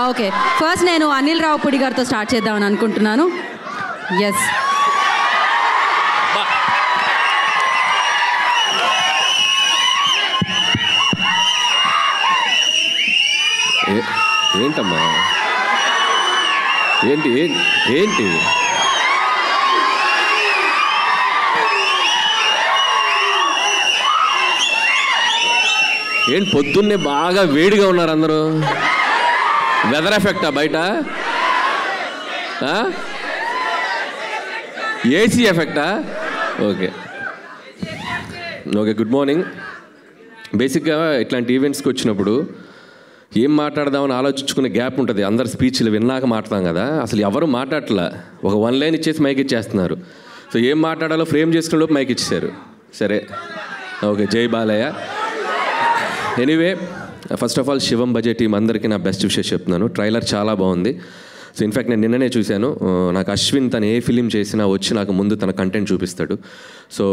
Okay, first నేను అనిల్ రావుపూడి గారితో start చేద్దామని అనుకుంటున్నాను. ఎస్, ఏంటమ్మా ఏంటి ఏంటి ఏంటి పొద్దున్నే బాగా వేడిగా ఉన్నారు అందరూ. వెదర్ ఎఫెక్టా బయట? ఏసీ ఎఫెక్టా? Okay okay, good morning. బేసిక్గా ఇట్లాంటి ఈవెంట్స్కి వచ్చినప్పుడు ఏం మాట్లాడదామని ఆలోచించుకునే గ్యాప్ ఉంటుంది. అందరు స్పీచ్లు విన్నాక మాట్లాడతాం కదా, అసలు ఎవరు మాట్లాడట్లా. ఒక 1 లైన్ ఇచ్చేసి మైక్ ఇచ్చేస్తున్నారు. సో ఏం మాట్లాడాలో ఫ్రేమ్ చేసుకునే లోపు మైక్ ఇచ్చేసారు. సరే ఓకే, జై Balayya. Anyway, first of all Shivam budget team అందరికీ నా బెస్ట్ విషెస్ చెప్తున్నాను. ట్రైలర్ చాలా బాగుంది. సో ఇన్ఫ్యాక్ట్ నేను నిన్ననే చూశాను. నాకు అశ్విన్ తను ఏ ఫిలిం చేసినా వచ్చి నాకు ముందు తన కంటెంట్ చూపిస్తాడు. సో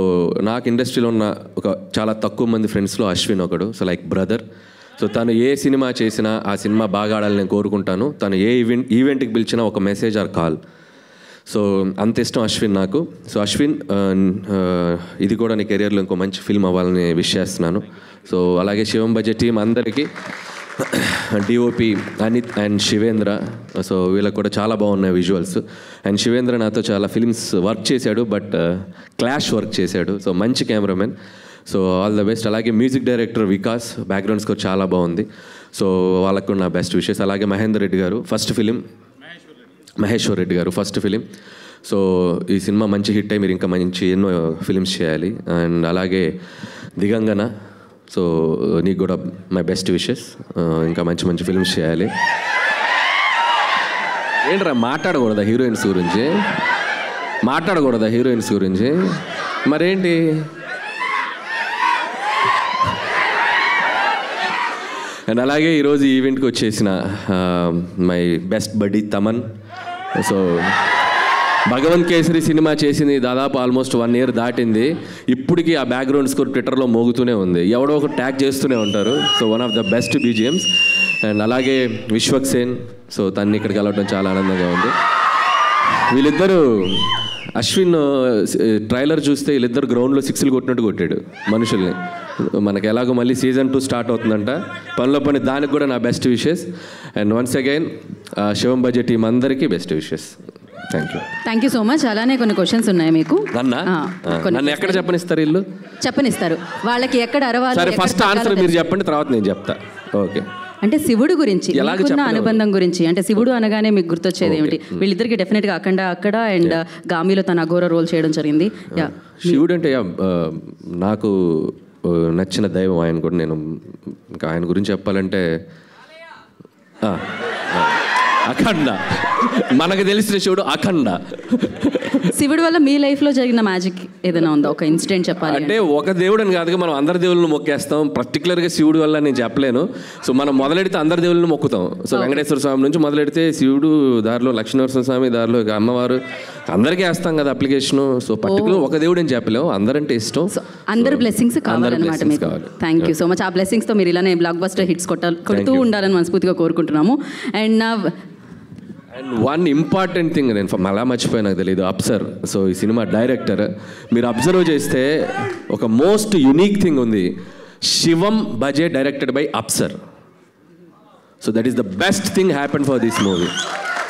నాకు ఇండస్ట్రీలో ఉన్న ఒక చాలా తక్కువ మంది ఫ్రెండ్స్లో అశ్విన్ ఒకడు. So like brother. సో తను ఏ సినిమా చేసినా ఆ సినిమా బాగా ఆడాలని నేను కోరుకుంటాను. తను ఏ ఈవెంట్కి పిలిచినా ఒక మెసేజ్ ఆర్ కాల్. సో అంత ఇష్టం అశ్విన్ నాకు. సో అశ్విన్, ఇది కూడా నీ కెరియర్లో ఇంకో మంచి ఫిల్మ్ అవ్వాలని విష్ చేస్తున్నాను. సో అలాగే శివం బడ్జెట్ టీం అందరికీ, DOP Anith and Shivendra. So వీళ్ళకి కూడా చాలా బాగున్నాయి విజువల్స్. అండ్ శివేంద్ర నాతో చాలా ఫిల్మ్స్ వర్క్ చేశాడు, బట్ క్లాష్ వర్క్ చేశాడు. సో మంచి cameraman. So all the best. అలాగే music director Vikas, background score చాలా బాగుంది. సో వాళ్ళకు నా బెస్ట్ విషెస్. అలాగే మహేందర్ రెడ్డి గారు ఫస్ట్ ఫిలిం, మహేశ్వర్ రెడ్డి గారు ఫస్ట్ ఫిలిం. సో ఈ సినిమా మంచి హిట్ అయ్యి మీరు ఇంకా మంచి ఎన్నో ఫిలిమ్స్ చేయాలి. అండ్ అలాగే దిగంగన, సో నీకు కూడా మై బెస్ట్ విషెస్. ఇంకా మంచి మంచి ఫిలిమ్స్ చేయాలి. ఏంట్రా మాట్లాడకూడదా హీరోయిన్స్ గురించి? మాట్లాడకూడదా హీరోయిన్స్ గురించి? మరేంటి? అండ్ అలాగే ఈరోజు ఈవెంట్కి వచ్చేసిన మై బెస్ట్ బడ్డీ తమన్. సో భగవంత్ కేసరి సినిమా చేసింది దాదాపు ఆల్మోస్ట్ 1 year దాటింది. ఇప్పటికీ ఆ బ్యాక్గ్రౌండ్ స్కోర్ ట్విట్టర్లో మోగుతూనే ఉంది. ఎవడో ఒక ట్యాగ్ చేస్తూనే ఉంటారు. So one of the best BGMs. And అలాగే విశ్వక్ సేన్. సో తన్ని ఇక్కడికి వెళ్ళడం చాలా ఆనందంగా ఉంది. వీళ్ళిద్దరూ, అశ్విన్ ట్రైలర్ చూస్తే వీళ్ళిద్దరు గ్రౌండ్లో 6లు కొట్టినట్టు కొట్టాడు మనుషుల్ని. మనకి ఎలాగో మళ్ళీ సీజన్ 2 స్టార్ట్ అవుతుందంట. పనిలో పని దానికి కూడా నా best wishes. And once again Shivam budget team అందరికీ best wishes. Thank you so much. అలానే కొన్ని క్వశ్చన్స్ ఉన్నాయి మీకు. నన్ను ఎక్కడ చెప్పనిస్తారు? ఇల్లు చెప్పనిస్తారు వాళ్ళకి, ఎక్కడ అరవాలి. సరే, ఫస్ట్ ఆన్సర్ మీరు చెప్పండి, తర్వాత నేను చెప్తా. ఓకే, అంటే శివుడు గురించి మీకున్న అనుబంధం గురించి, అంటే శివుడు అనగానే మీకు గుర్తొచ్చేది ఏమిటి? వీళ్ళిద్దరికి డెఫినెట్గా అఖండ అక్కడ అండ్ గామిలో తన అఘోర రోల్ చేయడం జరిగింది. శివుడు అంటే నాకు నచ్చిన దైవం ఆయన కూడా. నేను ఇంకా ఆయన గురించి చెప్పాలంటే అఖండ, మనకు తెలిసిన శివుడు అఖండ. శివుడు వల్ల మీ లైఫ్లో జరిగిన మ్యాజిక్ ఏదైనా ఉందా? ఒక ఇన్సిడెంట్ చెప్పాలి అంటే. ఒక దేవుడు అని కాదుగా, మనం అందరి దేవుళ్ళని మొక్కేస్తాం. పర్టికులర్గా శివుడు వల్ల నేను చెప్పలేను. సో మనం మొదలెడితే అందరి దేవుళ్ళని మొక్కుతాం. సో వెంకటేశ్వర స్వామి నుంచి మొదలెడితే శివుడు, దారిలో లక్ష్మీనరసింహ స్వామి, దారిలో అమ్మవారు, అందరికీ వేస్తాం కదా అప్లికేషన్. సో పర్టికులర్ ఒక దేవుడు అని చెప్పలేము, అందరంటే ఇష్టం. అందరు బ్లెస్సింగ్స్ కావాలన్నమాట మీకు. Thank you so much. ఆ బ్లెస్సింగ్స్తో మీరు ఇలానే బ్లాక్ బస్టర్ హిట్స్ కొడుతూ ఉండాలని మనస్ఫూర్తిగా కోరుకుంటున్నాము. అండ్ వన్ ఇంపార్టెంట్ థింగ్ నేను మళ్ళా మర్చిపోయి, నాకు తెలియదు, అప్సర్. సో ఈ సినిమా డైరెక్టర్ మీరు అబ్జర్వ్ చేస్తే ఒక మోస్ట్ యునీక్ థింగ్ ఉంది. Shivam budget directed by Apsar. So that is the best thing happen for this movie.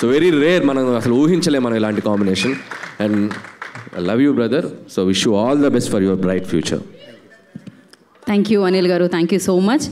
So very rare, మనం అసలు ఊహించలేము మనం ఇలాంటి combination. And I love you brother. So wish you all the best for your bright future. Thank you Anil garu. Thank you so much.